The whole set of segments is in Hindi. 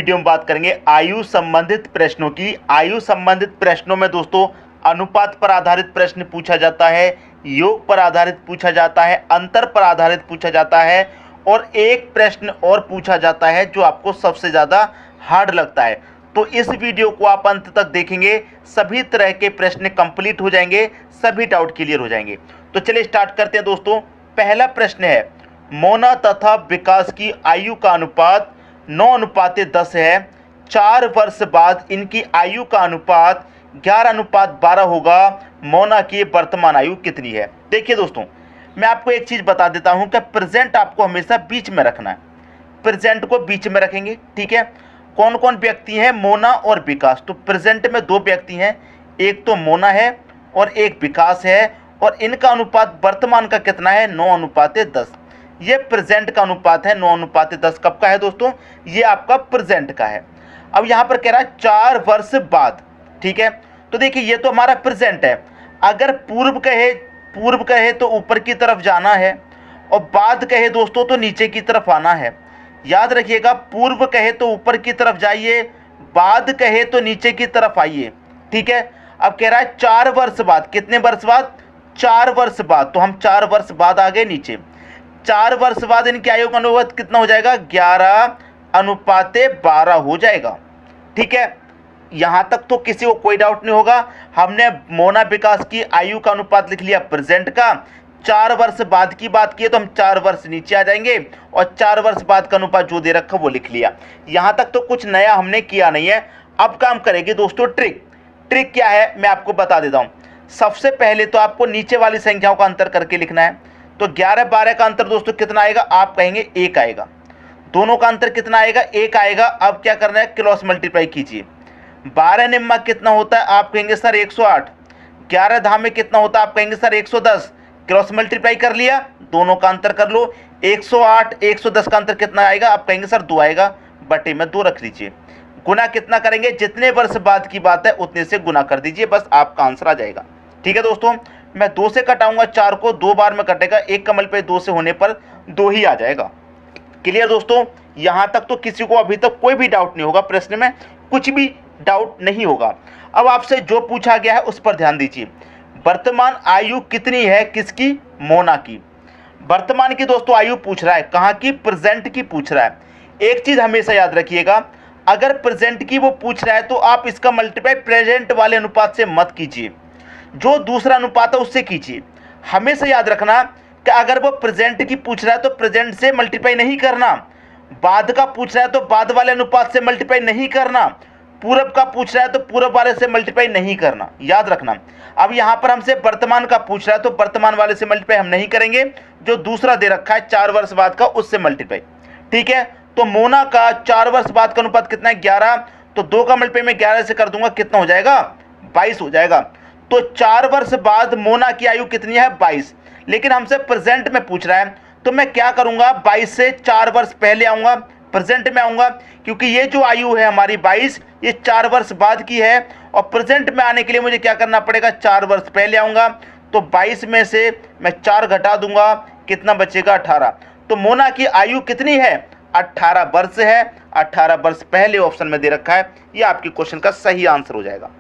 वीडियो में बात करेंगे आयु संबंधित प्रश्नों की। आयु संबंधित प्रश्नों में दोस्तों अनुपात पर आधारित प्रश्न पूछा जाता है, योग पर आधारित पूछा जाता है, अंतर पर आधारित पूछा जाता है और एक प्रश्न और पूछा जाता है जो आपको सबसे ज़्यादा हार्ड लगता है। तो इस वीडियो को आप अंत तक देखेंगे, सभी तरह के प्रश्न कंप्लीट हो जाएंगे, सभी डाउट क्लियर हो जाएंगे। तो चलिए स्टार्ट करते हैं दोस्तों। पहला प्रश्न है, मोना तथा विकास की आयु का अनुपात 9:10 है। 4 वर्ष बाद इनकी आयु का अनुपात 11:12 होगा। मोना की वर्तमान आयु कितनी है? देखिए दोस्तों, मैं आपको एक चीज़ बता देता हूं कि प्रेजेंट आपको हमेशा बीच में रखना है। प्रेजेंट को बीच में रखेंगे, ठीक है। कौन कौन व्यक्ति हैं? मोना और विकास। तो प्रेजेंट में 2 व्यक्ति हैं, एक तो मोना है और एक विकास है, और इनका अनुपात वर्तमान का कितना है? 9:10। ये प्रेजेंट का अनुपात है। 9:10 कब का है दोस्तों? ये आपका प्रेजेंट का है। अब यहाँ पर कह रहा है 4 वर्ष बाद, ठीक है। तो देखिए ये तो हमारा प्रेजेंट है। अगर पूर्व कहे तो ऊपर की तरफ जाना है, और बाद कहे दोस्तों तो नीचे की तरफ आना है। याद रखिएगा, पूर्व कहे तो ऊपर की तरफ जाइए, बाद कहे तो नीचे की तरफ आइए, ठीक है। अब कह रहा है 4 वर्ष बाद। कितने वर्ष बाद? 4 वर्ष बाद। तो हम 4 वर्ष बाद आ गए नीचे। 4 वर्ष बाद इनकी आयु का अनुपात कितना हो जाएगा? 11:12 हो जाएगा, ठीक है। यहां तक तो किसी को कोई डाउट नहीं होगा। हमने मोना विकास की आयु का अनुपात लिख लिया प्रेजेंट का। 4 वर्ष बाद की बात की तो हम 4 वर्ष नीचे आ जाएंगे, और 4 वर्ष बाद का अनुपात जो दे रखा वो लिख लिया। यहां तक तो कुछ नया हमने किया नहीं है। अब काम करेंगे दोस्तों ट्रिक। ट्रिक क्या है मैं आपको बता देता हूं। सबसे पहले तो आपको नीचे वाली संख्याओं का अंतर करके लिखना है। तो 11-12 का अंतर दोस्तों कितना आएगा? आप कहेंगे 1 आएगा। दोनों का अंतर कितना आएगा? 1 आएगा। अब क्या करना है? क्रॉस मल्टीप्लाई कीजिए। 12 निम्मा कितना होता है? आप कहेंगे सर 108। 11 धाम में कितना होता है? आप कहेंगे सर 110। क्रॉस मल्टीप्लाई कर लिया, दोनों का अंतर कर लो। 108 110 का अंतर कितना आएगा? आप कहेंगे सर 2 आएगा। बटे में 2 रख लीजिए। गुना कितना करेंगे? जितने वर्ष बाद की बात है उतने से गुना कर दीजिए, बस आपका आंसर आ जाएगा। ठीक है दोस्तों, मैं 2 से कटाऊंगा 4 को, 2 बार में कटेगा। 1 का मल्टीप्लाई 2 से होने पर 2 ही आ जाएगा। क्लियर दोस्तों? यहां तक तो किसी को अभी तक कोई भी डाउट नहीं होगा, प्रश्न में कुछ भी डाउट नहीं होगा। अब आपसे जो पूछा गया है उस पर ध्यान दीजिए। वर्तमान आयु कितनी है किसकी? मोना की। वर्तमान की दोस्तों आयु पूछ रहा है, कहाँ की? प्रेजेंट की पूछ रहा है। एक चीज हमेशा याद रखिएगा, अगर प्रेजेंट की वो पूछ रहा है तो आप इसका मल्टीप्लाई प्रेजेंट वाले अनुपात से मत कीजिए, जो दूसरा अनुपात है उससे कीजिए। हमेशा याद रखना कि अगर वो प्रेजेंट की पूछ रहा है तो प्रेजेंट से मल्टीप्लाई नहीं करना, बाद का पूछ रहा है तो बाद वाले अनुपात से मल्टीप्लाई नहीं करना, पूरब का पूछ रहा है तो पूरब वाले से मल्टीप्लाई नहीं करना, याद रखना। अब यहाँ पर हमसे वर्तमान का पूछ रहा है तो वर्तमान वाले से मल्टीप्लाई हम नहीं करेंगे, जो दूसरा दे रखा है 4 वर्ष बाद का उससे मल्टीप्लाई, ठीक है। तो मोना का 4 वर्ष बाद का अनुपात कितना है? 11। तो 2 का मल्टीप्लाई मैं 11 से कर दूंगा, कितना हो जाएगा? 22 हो जाएगा। तो 4 वर्ष बाद मोना की आयु कितनी है? 22। लेकिन हमसे प्रेजेंट में पूछ रहा है तो मैं क्या करूंगा? 22 से 4 वर्ष पहले आऊंगा, प्रेजेंट में आऊंगा, क्योंकि ये जो आयु है हमारी 22 ये 4 वर्ष बाद की है, और प्रेजेंट में आने के लिए मुझे क्या करना पड़ेगा? 4 वर्ष पहले आऊंगा। तो 22 में से मैं 4 घटा दूंगा, कितना बचेगा? 18। तो मोना की आयु कितनी है? 18 वर्ष है। 18 वर्ष पहले ऑप्शन में दे रखा है, ये आपके क्वेश्चन का सही आंसर हो जाएगा।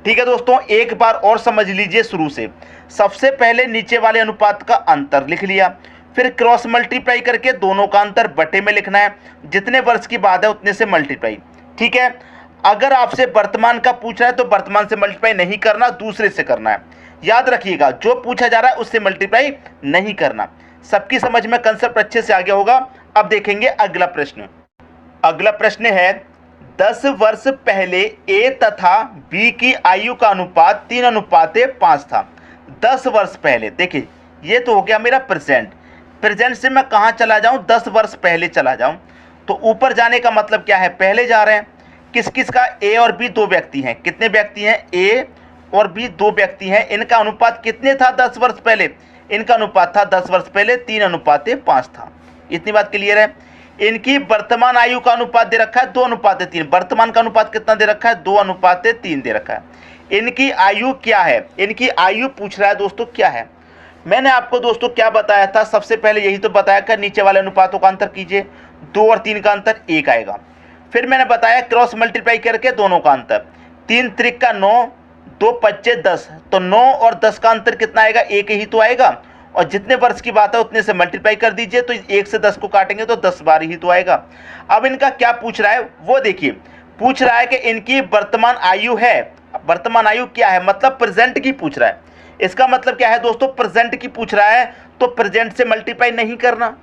ठीक है दोस्तों, एक बार और समझ लीजिए शुरू से। सबसे पहले नीचे वाले अनुपात का अंतर लिख लिया, फिर क्रॉस मल्टीप्लाई करके दोनों का अंतर बटे में लिखना है, जितने वर्ष की बात है उतने से मल्टीप्लाई, ठीक है। अगर आपसे वर्तमान का पूछ रहा है तो वर्तमान से मल्टीप्लाई नहीं करना, दूसरे से करना है। याद रखिएगा, जो पूछा जा रहा है उससे मल्टीप्लाई नहीं करना। सबकी समझ में कंसेप्ट अच्छे से आ गया होगा। अब देखेंगे अगला प्रश्न। अगला प्रश्न है, 10 वर्ष पहले ए तथा बी की आयु का अनुपात 3:5 था। 10 वर्ष पहले, देखिए ये तो हो गया मेरा प्रेजेंट। प्रेजेंट से मैं कहाँ चला जाऊँ? 10 वर्ष पहले चला जाऊँ। तो ऊपर जाने का मतलब क्या है? पहले जा रहे हैं। किस किस का? ए और बी 2 व्यक्ति हैं। कितने व्यक्ति हैं? ए और बी 2 व्यक्ति हैं। इनका अनुपात कितने था 10 वर्ष पहले? इनका अनुपात था 10 वर्ष पहले 3:5 था। इतनी बात क्लियर है। इनकी वर्तमान आयु का अनुपात दे रखा है 2:3। वर्तमान का अनुपात कितना दे रखा है? 2:3 दे रखा है। इनकी आयु क्या है? इनकी आयु पूछ रहा है दोस्तों, क्या है? मैंने आपको दोस्तों क्या बताया था? सबसे पहले यही तो बताया कि नीचे वाले अनुपातों का अंतर कीजिए। 2 और 3 का अंतर 1 आएगा। फिर मैंने बताया क्रॉस मल्टीप्लाई करके दोनों का अंतर, 3 त्रिक का 9, 2 पच्चे 10, तो 9 और 10 का अंतर कितना आएगा, एक ही तो आएगा, और जितने वर्ष की बात है उतने से मल्टीप्लाई कर दीजिए, तो 1 से 10 को काटेंगे तो 10 बार ही तो आएगा। अब इनका क्या पूछ रहा है वो देखिए, पूछ रहा है कि इनकी वर्तमान आयु है, वर्तमान आयु क्या है, मतलब प्रेजेंट की पूछ रहा है। इसका मतलब क्या है दोस्तों, प्रेजेंट की पूछ रहा है तो प्रेजेंट से मल्टीप्लाई नहीं करना।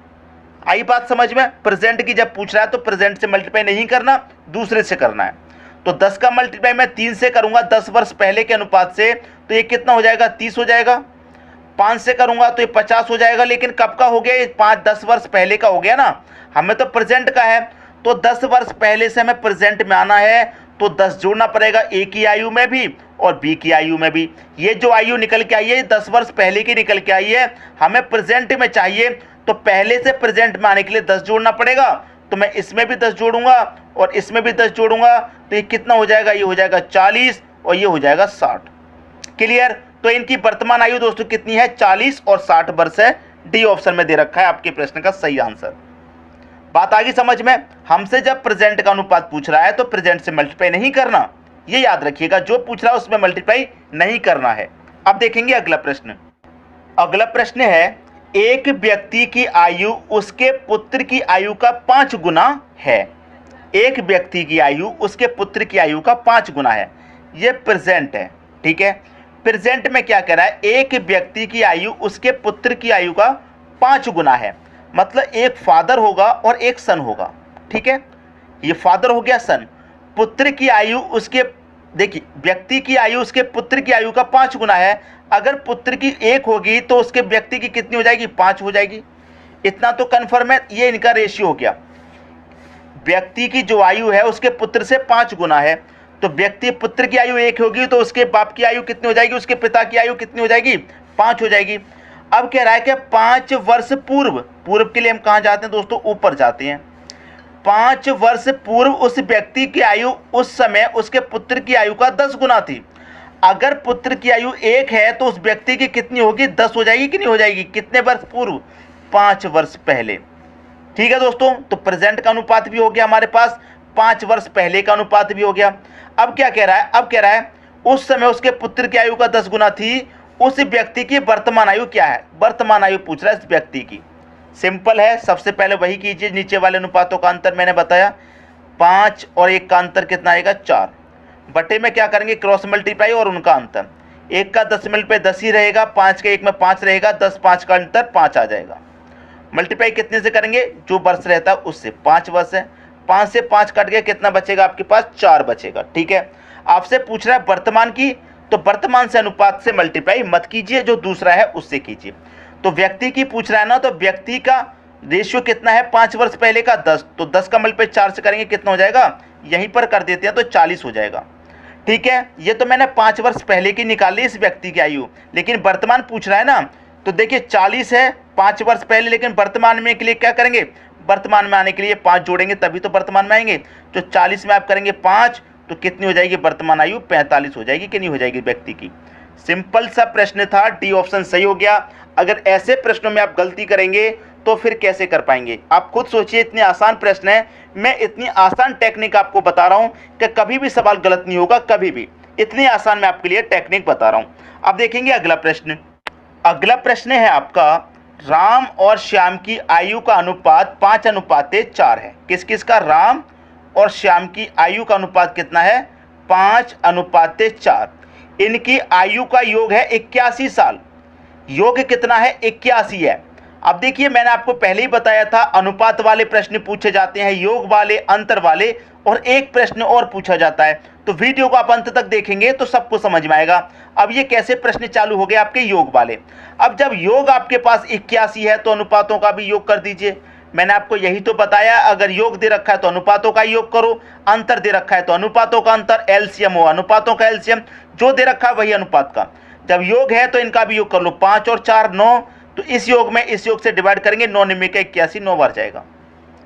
आई बात समझ में, प्रेजेंट की जब पूछ रहा है तो प्रेजेंट से मल्टीप्लाई नहीं करना, दूसरे से करना है। तो 10 का मल्टीप्लाई मैं 3 से करूंगा 10 वर्ष पहले के अनुपात से, तो ये कितना हो जाएगा, 30 हो जाएगा। 5 से करूंगा तो ये 50 हो जाएगा, लेकिन कब का हो गया, ये 5-10 वर्ष पहले का हो गया ना, हमें तो प्रेजेंट का है, तो 10 वर्ष पहले से हमें प्रेजेंट में आना है, तो 10 जोड़ना पड़ेगा ए की आयु में भी और बी की आयु में भी। ये जो आयु निकल के आई है 10 वर्ष पहले की निकल के आई है, हमें प्रेजेंट में चाहिए, तो पहले से प्रेजेंट में आने के लिए 10 जोड़ना पड़ेगा, तो मैं इसमें भी 10 जोड़ूंगा और इसमें भी 10 जोड़ूंगा, तो ये कितना हो जाएगा, ये हो जाएगा 40 और ये हो जाएगा 60। क्लियर। तो इनकी वर्तमान आयु दोस्तों कितनी है, 40 और 60 वर्ष है। डी ऑप्शन में दे रखा है आपके प्रश्न का सही आंसर। बात आ गई समझ में। हमसे जब प्रेजेंट का अनुपात पूछ रहा है तो प्रेजेंट से मल्टीप्लाई नहीं करना, ये याद रखिएगा, जो पूछ रहा है उसमें मल्टीप्लाई नहीं करना है। अब देखेंगे अगला प्रश्न। अगला प्रश्न है, एक व्यक्ति की आयु उसके पुत्र की आयु का 5 गुना है। एक व्यक्ति की आयु उसके पुत्र की आयु का 5 गुना है, ये प्रेजेंट है, ठीक है। प्रेजेंट में क्या कह रहा है, एक व्यक्ति की आयु उसके पुत्र की आयु का 5 गुना है, मतलब एक फादर होगा और एक सन होगा, ठीक है। ये फादर हो गया, सन। पुत्र की आयु उसके, देखिए व्यक्ति की आयु उसके पुत्र की आयु का 5 गुना है, अगर पुत्र की 1 होगी तो उसके व्यक्ति की कितनी हो जाएगी, 5 हो जाएगी। इतना तो कन्फर्म है, ये इनका रेशियो हो गया। व्यक्ति की जो आयु है उसके पुत्र से 5 गुना है, तो व्यक्ति पुत्र की आयु 1 होगी तो उसके बाप की आयु कितनी हो जाएगी, उसके पिता की आयु कितनी हो जाएगी, 5 हो जाएगी। अब कह रहा है कि 5 वर्ष पूर्व, पूर्व के लिए हम कहाँ जाते हैं दोस्तों, ऊपर जाते हैं। 5 वर्ष पूर्व उस व्यक्ति की आयु उस समय उसके पुत्र की आयु का 10 गुना थी। अगर पुत्र की आयु 1 है तो उस व्यक्ति की कितनी होगी, 10 हो जाएगी कि नहीं हो जाएगी, कितने वर्ष पूर्व, 5 वर्ष पहले। ठीक है दोस्तों, तो प्रेजेंट का अनुपात भी हो गया हमारे पास, 5 वर्ष पहले का अनुपात भी हो गया। अब क्या कह रहा है, अब कह रहा है उस समय उसके पुत्र की आयु का 10 गुना थी, उस व्यक्ति की वर्तमान आयु क्या है, वर्तमान आयु पूछ रहा है इस व्यक्ति की। सिंपल है, सबसे पहले वही कीजिए, नीचे वाले अनुपातों का अंतर मैंने बताया, 5 और 1 का अंतर कितना आएगा, 4 बटे में क्या करेंगे, क्रॉस मल्टीप्लाई और उनका अंतर। 1 का 10 पे 10 ही रहेगा, 5 के 1 में 5 रहेगा, 10 5 का अंतर 5 आ जाएगा। मल्टीप्लाई कितने से करेंगे, जो वर्ष रहता है उससे, 5 वर्ष है, 5 से 5 कट गया, कितना बचेगा आपके पास, 4 बचेगा। ठीक है, आपसे पूछ रहा है वर्तमान की, तो वर्तमान से अनुपात से मल्टीप्लाई मत कीजिए, जो दूसरा है उससे कीजिए। तो व्यक्ति की पूछ रहा है ना, तो व्यक्ति का रेशियो कितना है, 5 वर्ष पहले का 10, तो 10 का मल्टीप्लाई 4 से करेंगे, कितना हो जाएगा, यहीं पर कर देते हैं तो 40 हो जाएगा। ठीक है, ये तो मैंने 5 वर्ष पहले की निकाली इस व्यक्ति की आयु, लेकिन वर्तमान पूछ रहा है ना, तो देखिए 40 है 5 वर्ष पहले, लेकिन वर्तमान में के लिए क्या करेंगे, वर्तमान में आने के लिए 5 जोड़ेंगे तभी तो वर्तमान में आएंगे। तो 40 में आप करेंगे 5, तो कितनी हो जाएगी वर्तमान आयु, 45 हो जाएगी कि नहीं हो जाएगी व्यक्ति की। सिंपल सा प्रश्न था, डी ऑप्शन सही हो गया। अगर ऐसे प्रश्नों में आप गलती करेंगे तो फिर कैसे कर पाएंगे, आप खुद सोचिए। इतने आसान प्रश्न है, मैं इतनी आसान टेक्निक आपको बता रहा हूं कि कभी भी सवाल गलत नहीं होगा, कभी भी। इतनी आसान मैं आपके लिए टेक्निक बता रहा हूं। अब देखेंगे अगला प्रश्न। अगला प्रश्न है आपका, राम और श्याम की आयु का अनुपात 5:4 है। किस किस का, राम और श्याम की आयु का अनुपात कितना है, 5:4। इनकी आयु का योग है 81 साल। योग कितना है, 81 है। अब देखिए, मैंने आपको पहले ही बताया था, अनुपात वाले प्रश्न पूछे जाते हैं, योग वाले, अंतर वाले, और एक प्रश्न और पूछा जाता है। तो वीडियो को आप अंत तक देखेंगे तो सबको समझ में आएगा। अब ये कैसे प्रश्न चालू हो गए आपके, योग वाले। अब जब योग आपके पास 81 है तो अनुपातों का भी योग कर दीजिए। मैंने आपको यही तो बताया, अगर योग दे रखा है तो अनुपातों का योग करो, अंतर दे रखा है तो अनुपातों का अंतर, एलसीएम हो अनुपातों का एलसीएम, जो दे रखा है वही अनुपात का। जब योग है तो इनका भी योग कर लो, 5 और 4 9, तो इस योग में इस योग से डिवाइड करेंगे, 9 निम्न का 81, 9 बार जाएगा।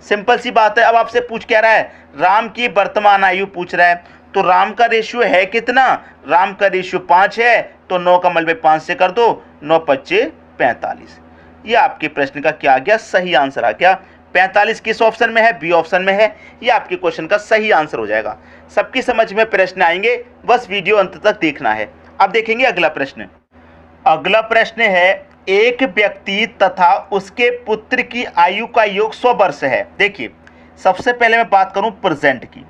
सिंपल सी बात है। अब आपसे पूछ क्या रहा है, राम की वर्तमान आयु पूछ रहा है, तो राम का रेशियो है कितना, राम का रेशियो 5 है, तो 9 का मल्टीप्लाई 5 से कर दो, 9 × 5 = 45। ये आपके प्रश्न का क्या आ गया, सही आंसर आ गया, 45 किस ऑप्शन में है? बी ऑप्शन में है। ये आपके क्वेश्चन का सही आंसर हो जाएगा। सबकी समझ में प्रश्न आएंगे, बस वीडियो अंत तक देखना है। अब देखेंगे अगला प्रश्न। अगला प्रश्न है, एक व्यक्ति तथा उसके पुत्र की आयु का योग 100 वर्ष है। देखिए, सबसे पहले मैं बात करूं प्रेजेंट की।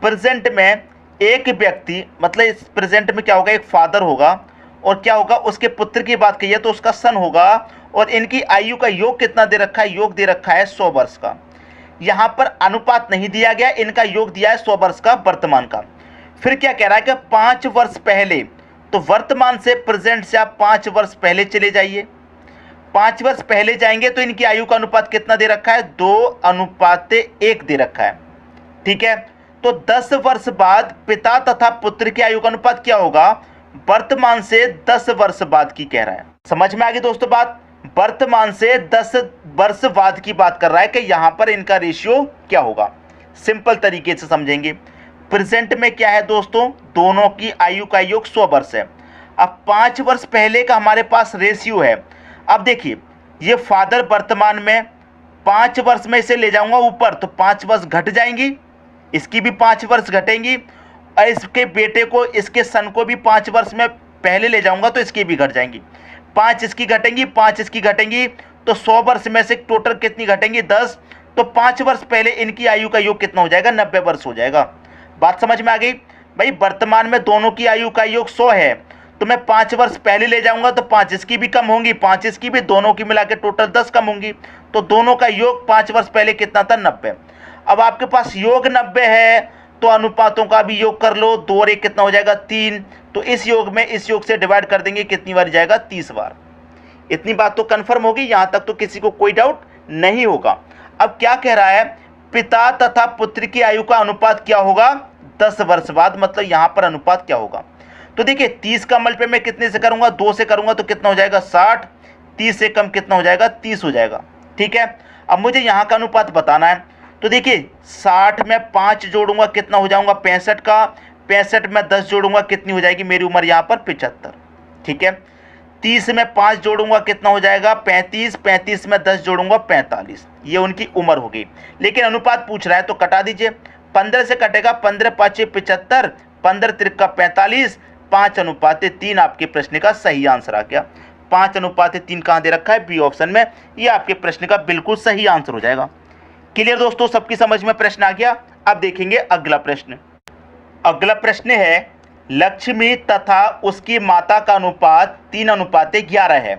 प्रेजेंट में एक व्यक्ति, मतलब इस प्रेजेंट में क्या होगा? एक फादर होगा, और क्या होगा? उसके पुत्र की बात कहिए तो उसका सन होगा, और इनकी आयु का योग कितना दे रखा है? योग दे रखा है 100 वर्ष का। यहाँ पर अनुपात नहीं दिया गया, इनका योग दिया है 100 वर्ष का वर्तमान का। फिर क्या कह रहा है कि 5 वर्ष पहले, तो वर्तमान से प्रेजेंट से आप 5 वर्ष पहले चले जाइए। 5 वर्ष पहले जाएंगे तो इनकी आयु का अनुपात कितना दे रखा है? 2:1 दे रखा है। ठीक है, तो 10 वर्ष बाद पिता तथा पुत्र की आयु का अनुपात क्या होगा? वर्तमान से 10 वर्ष बाद की कह रहा है। समझ में आ गई दोस्तों बात? वर्तमान से 10 वर्ष बाद की बात कर रहा है कि यहां पर इनका रेशियो क्या होगा। सिंपल तरीके से समझेंगे। प्रेजेंट में क्या है दोस्तों? दोनों की आयु का योग 100 वर्ष है। अब 5 वर्ष पहले का हमारे पास रेशियो है। अब देखिए, ये फादर वर्तमान में 5 वर्ष में इसे ले जाऊंगा ऊपर तो 5 वर्ष घट जाएंगी, इसकी भी 5 वर्ष घटेंगी, और इसके बेटे को, इसके सन को भी 5 वर्ष में पहले ले जाऊंगा तो इसकी भी घट जाएंगी। 5 इसकी घटेंगी, 5 इसकी घटेंगी, तो 100 वर्ष में से टोटल कितनी घटेंगी? 10। तो 5 वर्ष पहले इनकी आयु का योग कितना हो जाएगा? 90 वर्ष हो जाएगा। बात समझ में आ गई भाई? वर्तमान में दोनों की आयु का योग 100 है, तो मैं 5 वर्ष पहले ले जाऊंगा तो 5 इसकी भी कम होंगी, 5 इसकी भी, दोनों की मिला के टोटल 10 कम होंगी, तो दोनों का योग 5 वर्ष पहले कितना था? 90। अब आपके पास योग 90 है तो अनुपातों का भी योग कर लो। 2 और 1 कितना हो जाएगा? 3। तो इस योग में इस योग से डिवाइड कर देंगे, कितनी बार जाएगा? 30 बार। इतनी बात तो कंफर्म होगी, यहां तक तो किसी को कोई डाउट नहीं होगा। अब क्या कह रहा है? पिता तथा पुत्र की आयु का अनुपात क्या होगा 10 वर्ष बाद, मतलब यहां पर अनुपात क्या होगा? तो देखिए, 30 का मल्टीप्लाई मैं कितने से करूंगा? 2 से करूंगा तो कितना हो जाएगा? 60। 30 से कम कितना हो जाएगा? 30 हो जाएगा। ठीक है, अब मुझे यहां का अनुपात बताना है। तो देखिए, 60 में 5 जोड़ूंगा कितना हो जाऊंगा? 65 का। 65 में 10 जोड़ूंगा कितनी हो जाएगी? मेरी उम्र यहां पर 75। ठीक है, 30 में 5 जोड़ूंगा कितना हो जाएगा? 35। 35 में 10 जोड़ूंगा 45। ये उनकी उम्र होगी, लेकिन अनुपात पूछ रहा है तो कटा दीजिए। 15 से कटेगा, 15 5 75, 15 त्रिक का 45, 5:3 आपके प्रश्न का सही आंसर आ गया। 5:3 कहाँ दे रखा है? बी ऑप्शन में। ये आपके प्रश्न का बिल्कुल सही आंसर हो जाएगा। क्लियर दोस्तों? सबकी समझ में प्रश्न आ गया। अब देखेंगे अगला प्रश्न। अगला प्रश्न है, लक्ष्मी तथा उसकी माता का अनुपात 3:11 है।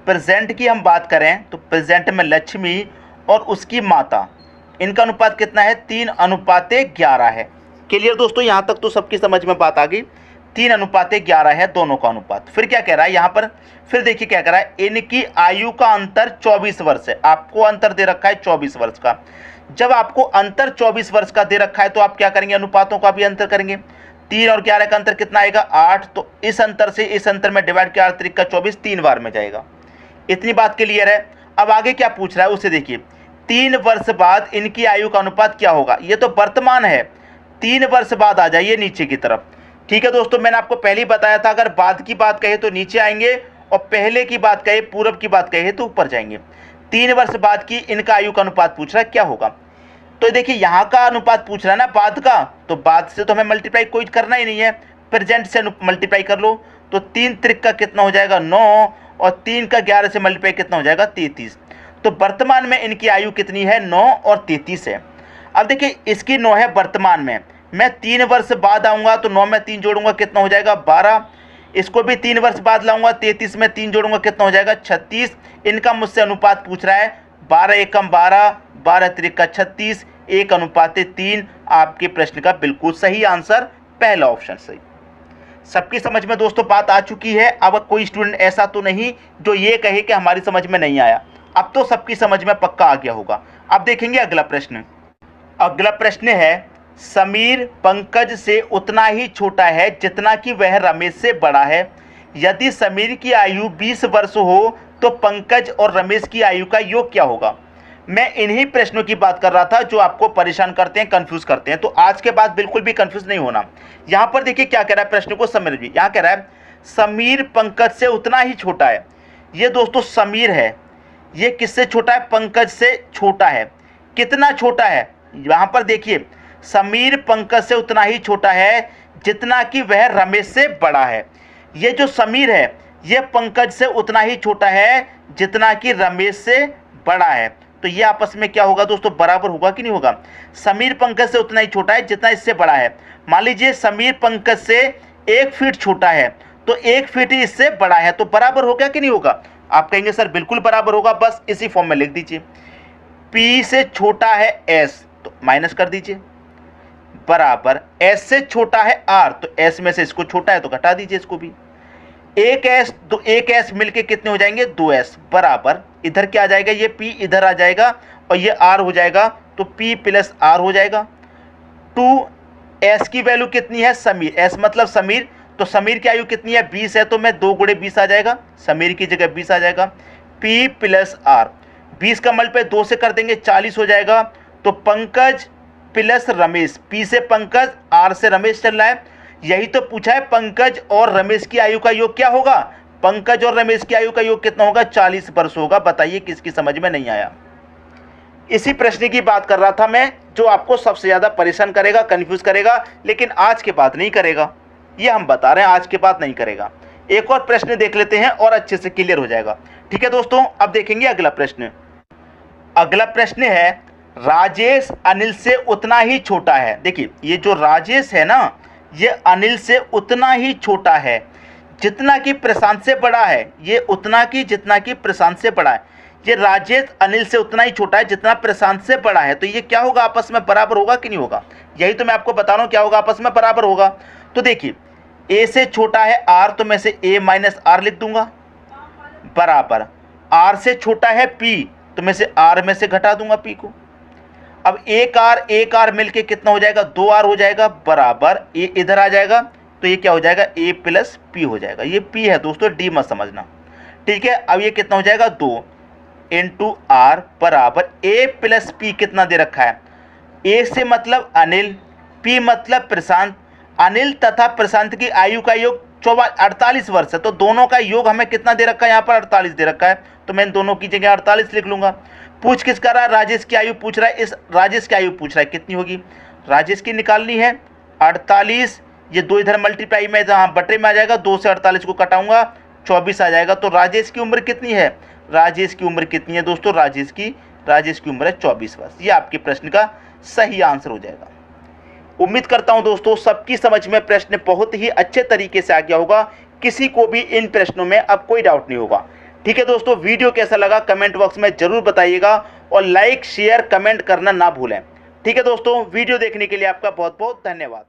प्रेजेंट की हम बात करें तो प्रेजेंट में लक्ष्मी और उसकी माता, इनका अनुपात कितना है? 3:11 है। क्लियर दोस्तों? यहां तक तो सबकी समझ में बात आ गई। 3:11 है दोनों का अनुपात। फिर क्या कह रहा है यहां पर? फिर देखिए क्या कह रहा है, इनकी आयु का अंतर 24 वर्ष है। आपको अंतर दे रखा है 24 वर्ष का। जब आपको अंतर 24 वर्ष का दे रखा है तो आप क्या करेंगे? अनुपातों का भी अंतर करेंगे। 3 और 11 का अंतर कितना आएगा? 8। तो इस अंतर से इस अंतर में डिवाइड किया, 8 का 24, 3 बार में जाएगा। इतनी बात क्लियर है? अब आगे क्या पूछ रहा है उसे देखिए। 3 वर्ष बाद इनकी आयु का अनुपात क्या होगा? ये तो वर्तमान है, 3 वर्ष बाद आ जाइए नीचे की तरफ। ठीक है दोस्तों, मैंने आपको पहले ही बताया था, अगर बाद की बात कहे तो नीचे आएंगे, और पहले की बात कहे, पूर्व की बात कहे तो ऊपर जाएंगे। 3 वर्ष बाद की इनका आयु का अनुपात पूछ रहा है, क्या होगा? तो देखिए, यहाँ का अनुपात पूछ रहा है ना बाद का, तो बाद से तो हमें मल्टीप्लाई कोई करना ही नहीं है, प्रेजेंट से मल्टीप्लाई कर लो। तो 3 त्रिक का कितना हो जाएगा? 9, और 3 का 11 से मल्टीप्लाई कितना हो जाएगा? 33। तो वर्तमान में इनकी आयु कितनी है? 9 और 33 है। अब देखिए, इसकी 9 है वर्तमान में, मैं 3 वर्ष बाद आऊँगा तो 9 में 3 जोड़ूंगा कितना हो जाएगा? 12। इसको भी 3 वर्ष बाद लाऊंगा, 33 में 3 जोड़ूंगा कितना हो जाएगा? 36। इनका मुझसे अनुपात पूछ रहा है, 12 एकम 12, 12 त्रिक का 36, 1:3 आपके प्रश्न का बिल्कुल सही आंसर पहला ऑप्शन सही। सबकी समझ में दोस्तों बात आ चुकी है। अब कोई स्टूडेंट ऐसा तो नहीं जो ये कहे कि हमारी समझ में नहीं आया, अब तो सबकी समझ में पक्का आ गया होगा। अब देखेंगे अगला प्रश्न। अगला प्रश्न है, समीर पंकज से उतना ही छोटा है जितना कि वह रमेश से बड़ा है। यदि समीर की आयु 20 वर्ष हो तो पंकज और रमेश की आयु का योग क्या होगा? मैं इन्हीं प्रश्नों की बात कर रहा था जो आपको परेशान करते हैं, कंफ्यूज करते हैं। तो आज के बाद बिल्कुल भी कंफ्यूज नहीं होना। यहाँ पर देखिए क्या कह रहा है, प्रश्न को समझिए। यहाँ कह रहा है समीर पंकज से उतना ही छोटा है। ये दोस्तों समीर है, ये किससे छोटा है? पंकज से छोटा है। कितना छोटा है, यहाँ पर देखिए समीर पंकज से उतना ही छोटा है जितना कि वह रमेश से बड़ा है। ये जो समीर है ये पंकज से उतना ही छोटा है जितना कि रमेश से बड़ा है। तो ये आपस में क्या होगा दोस्तों, बराबर होगा कि नहीं होगा। समीर पंकज से उतना ही छोटा है जितना इससे बड़ा है। मान लीजिए समीर पंकज से 1 फीट छोटा है तो 1 फीट ही इससे बड़ा है, तो बराबर होगा कि नहीं होगा। आप कहेंगे सर बिल्कुल बराबर होगा, बस इसी फॉर्म में लिख दीजिए। P से छोटा है S तो माइनस कर दीजिए, बराबर S से छोटा है R तो S में से इसको छोटा है तो घटा दीजिए इसको भी। एक S मिलके कितने हो जाएंगे, 2S, बराबर इधर क्या आ जाएगा, ये P इधर आ जाएगा और ये R हो जाएगा तो P प्लस R हो जाएगा। 2S की वैल्यू कितनी है, समीर, S मतलब समीर, तो समीर की आयु कितनी है, 20 है, तो मैं 2 गुणे 20 आ जाएगा, समीर की जगह 20 आ जाएगा। P प्लस R, 20 का मल्टीप्लाई 2 से कर देंगे 40 हो जाएगा। तो पंकज प्लस रमेश, P से पंकज R से रमेश चल रहा है, यही तो पूछा है। पंकज और रमेश की आयु का योग क्या होगा, पंकज और रमेश की आयु का योग कितना होगा, 40 वर्ष होगा। बताइए किसकी समझ में नहीं आया। इसी प्रश्न की बात कर रहा था मैं, जो आपको सबसे ज़्यादा परेशान करेगा, कंफ्यूज करेगा, लेकिन आज के बाद नहीं करेगा, ये हम बता रहे हैं, आज के बाद नहीं करेगा। एक और प्रश्न देख लेते हैं और अच्छे से क्लियर हो जाएगा। ठीक है दोस्तों, अब देखेंगे अगला प्रश्न। अगला प्रश्न है, राजेश अनिल से उतना ही छोटा है। देखिए ये जो राजेश है ना, ये अनिल से उतना ही छोटा है जितना कि प्रशांत से बड़ा है। ये उतना कि जितना कि प्रशांत से बड़ा है। ये राजेश अनिल से उतना ही छोटा है जितना प्रशांत से बड़ा है। तो ये क्या होगा, आपस में बराबर होगा कि नहीं होगा। यही तो मैं आपको बता रहा हूँ, क्या होगा, आपस में बराबर होगा। तो देखिए ए से छोटा है R तो मैं से A माइनस R लिख दूंगा, बराबर R से छोटा है P तो मैं से R में से घटा दूंगा P को। अब एक R मिलके कितना हो जाएगा, 2R हो जाएगा, बराबर A इधर आ जाएगा तो ये क्या हो जाएगा, A प्लस P हो जाएगा। ये P है दोस्तों, D मत समझना, ठीक है। अब ये कितना हो जाएगा, 2 इंटू R बराबर A प्लस P कितना दे रखा है, A से मतलब अनिल, P मतलब प्रशांत। अनिल तथा प्रशांत की आयु का योग 48 वर्ष है, तो दोनों का योग हमें कितना दे रखा है, यहाँ पर 48 दे रखा है, तो मैं दोनों की जगह 48 लिख लूंगा। पूछ किस कर रहा है, राजेश की आयु पूछ रहा है। इस राजेश की आयु पूछ रहा है कितनी होगी, राजेश की निकालनी है 48, ये 2 इधर मल्टीप्लाई में जहाँ बटे में आ जाएगा, 2 से 48 को कटाऊंगा 24 आ जाएगा। तो राजेश की उम्र कितनी है, राजेश की उम्र कितनी है दोस्तों, राजेश की उम्र है 24 वर्ष। ये आपके प्रश्न का सही आंसर हो जाएगा। उम्मीद करता हूं दोस्तों सबकी समझ में प्रश्न बहुत ही अच्छे तरीके से आ गया होगा, किसी को भी इन प्रश्नों में अब कोई डाउट नहीं होगा। ठीक है दोस्तों, वीडियो कैसा लगा कमेंट बॉक्स में जरूर बताइएगा और लाइक शेयर कमेंट करना ना भूलें। ठीक है दोस्तों, वीडियो देखने के लिए आपका बहुत बहुत धन्यवाद।